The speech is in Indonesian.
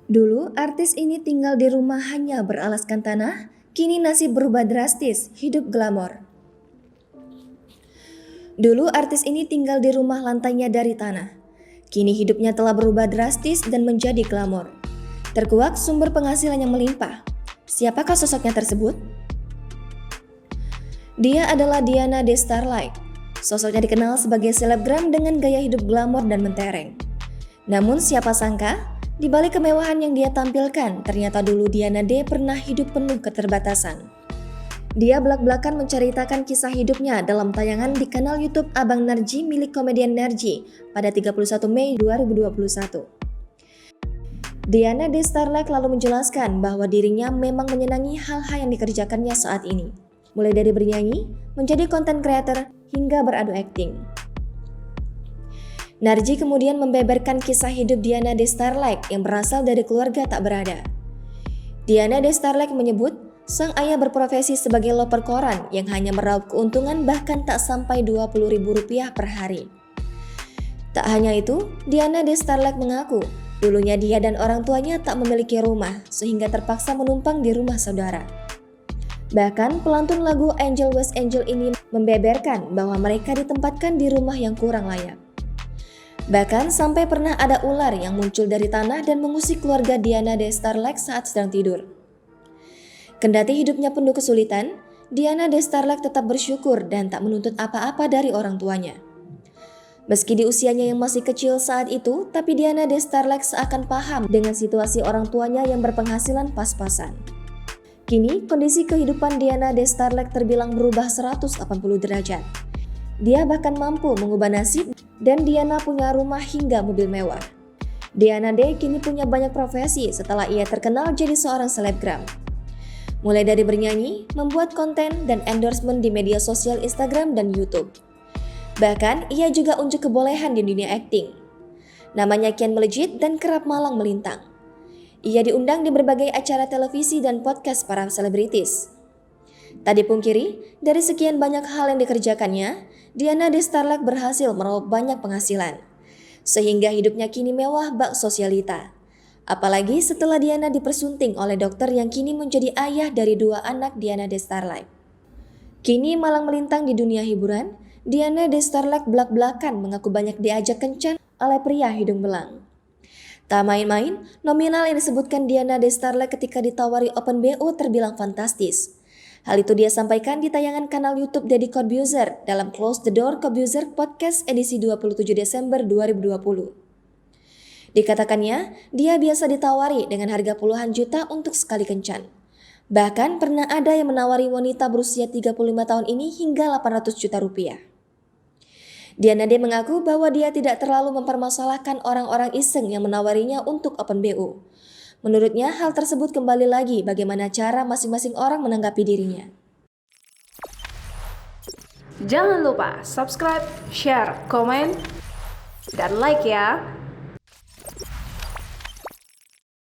Dulu artis ini tinggal di rumah hanya beralaskan tanah, kini nasib berubah drastis, hidup glamor. Dulu artis ini tinggal di rumah lantainya dari tanah. Kini hidupnya telah berubah drastis dan menjadi glamor. Terkuak sumber penghasilan yang melimpah. Siapakah sosoknya tersebut? Dia adalah Diana de Starlight. Sosoknya dikenal sebagai selebgram dengan gaya hidup glamor dan mentereng. Namun siapa sangka, di balik kemewahan yang dia tampilkan, ternyata dulu Diana D pernah hidup penuh keterbatasan. Dia belak-belakan menceritakan kisah hidupnya dalam tayangan di kanal YouTube Abang Narji milik komedian Narji pada 31 Mei 2021. Diana D Starlight lalu menjelaskan bahwa dirinya memang menyenangi hal-hal yang dikerjakannya saat ini, mulai dari bernyanyi, menjadi content creator, hingga beradu akting. Narji kemudian membeberkan kisah hidup Diana de Starlight yang berasal dari keluarga tak berada. Diana de Starlight menyebut sang ayah berprofesi sebagai loper koran yang hanya meraup keuntungan bahkan tak sampai Rp20.000 per hari. Tak hanya itu, Diana de Starlight mengaku dulunya dia dan orang tuanya tak memiliki rumah sehingga terpaksa menumpang di rumah saudara. Bahkan pelantun lagu Angel West Angel ini membeberkan bahwa mereka ditempatkan di rumah yang kurang layak. Bahkan sampai pernah ada ular yang muncul dari tanah dan mengusik keluarga Diana de Starlight saat sedang tidur. Kendati hidupnya penuh kesulitan, Diana de Starlight tetap bersyukur dan tak menuntut apa-apa dari orang tuanya. Meski di usianya yang masih kecil saat itu, tapi Diana de Starlight seakan paham dengan situasi orang tuanya yang berpenghasilan pas-pasan. Kini, kondisi kehidupan Diana de Starlight terbilang berubah 180 derajat. Dia bahkan mampu mengubah nasib dan Diana punya rumah hingga mobil mewah. Diana D kini punya banyak profesi setelah ia terkenal jadi seorang selebgram. Mulai dari bernyanyi, membuat konten, dan endorsement di media sosial Instagram dan YouTube. Bahkan ia juga unjuk kebolehan di dunia akting. Namanya kian melejit dan kerap malang melintang. Ia diundang di berbagai acara televisi dan podcast para selebritis. Tak dipungkiri, dari sekian banyak hal yang dikerjakannya, Diana de Starlight berhasil meraup banyak penghasilan. Sehingga hidupnya kini mewah bak sosialita. Apalagi setelah Diana dipersunting oleh dokter yang kini menjadi ayah dari 2 anak Diana de Starlight. Kini malang melintang di dunia hiburan, Diana de Starlight belak-belakan mengaku banyak diajak kencan oleh pria hidung belang. Tak main-main, nominal yang disebutkan Diana de Starlight ketika ditawari Open BO terbilang fantastis. Hal itu dia sampaikan di tayangan kanal YouTube Deddy Corbuzier dalam Close the Door Corbuzier Podcast edisi 27 Desember 2020. Dikatakannya, dia biasa ditawari dengan harga puluhan juta untuk sekali kencan. Bahkan pernah ada yang menawari wanita berusia 35 tahun ini hingga 800 juta rupiah. Diana D mengaku bahwa dia tidak terlalu mempermasalahkan orang-orang iseng yang menawarinya untuk Open BO. Menurutnya, hal tersebut kembali lagi bagaimana cara masing-masing orang menanggapi dirinya. Jangan lupa subscribe, share, komen, dan like ya!